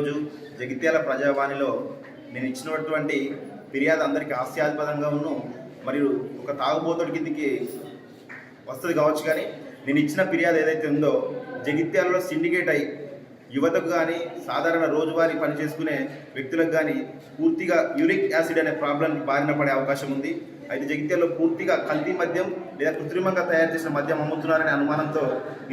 ఈరోజు జగిత్యాల ప్రజావాణిలో నేను ఇచ్చినటువంటి ఫిర్యాదు అందరికీ హాస్యాస్పదంగా మరియు ఒక తాగుబోతుడి కిందికి వస్తుంది కావచ్చు. కానీ నేను ఇచ్చిన ఫిర్యాదు ఏదైతే ఉందో జగిత్యాలలో సిండికేట్ అయి యువతకు కానీ సాధారణ రోజువారీ పనిచేసుకునే వ్యక్తులకు కానీ పూర్తిగా యూరిక్ యాసిడ్ అనే ప్రాబ్లంకి బారిన పడే అవకాశం ఉంది. అయితే జగిత్యాలలో పూర్తిగా కల్తీ మద్యం లేదా కృత్రిమంగా తయారు చేసిన మద్యం అమ్ముతున్నారనే అనుమానంతో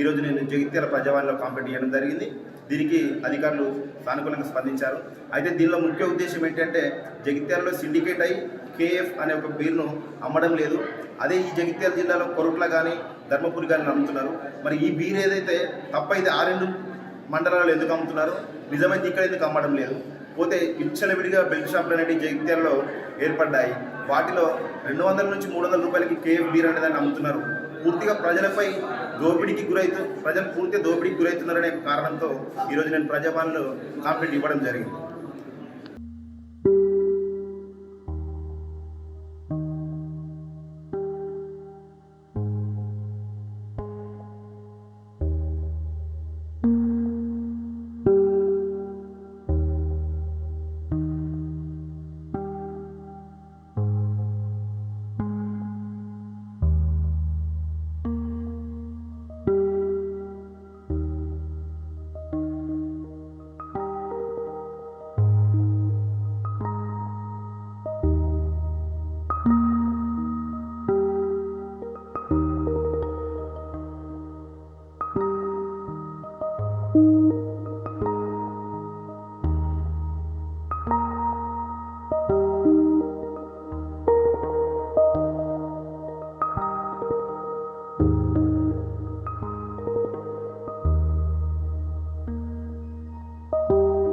ఈరోజు నేను జగిత్యాల ప్రజావాణిలో కంప్లైంట్ చేయడం జరిగింది. దీనికి అధికారులు సానుకూలంగా స్పందించారు. అయితే దీనిలో ముఖ్య ఉద్దేశం ఏంటంటే జగిత్యాలలో సిండికేట్ అయి కేఎఫ్ అనే ఒక బీర్ను అమ్మడం లేదు. అదే ఈ జగిత్యాల జిల్లాలో కొరుట్ల కానీ ధర్మపురి కానీ అమ్ముతున్నారు. మరి ఈ బీర్ ఏదైతే తప్పైతే ఆ రెండు మండలాలు ఎందుకు అమ్ముతున్నారు, నిజమైతే ఇక్కడ ఎందుకు అమ్మడం లేదు? పోతే విచ్చలవిడిగా బెల్ట్ షాపులు అనేవి జగిత్యాలలో ఏర్పడ్డాయి. వాటిలో 200 నుంచి 300 రూపాయలకి కేఎఫ్ బీర్ అనే దాన్ని అమ్ముతున్నారు. పూర్తిగా ప్రజలపై ప్రజలు పూర్తిగా దోపిడీకి గురవుతున్నారనే కారణంతో ఈరోజు నేను ప్రజావాణిలో కంప్లైంట్ ఇవ్వడం జరిగింది.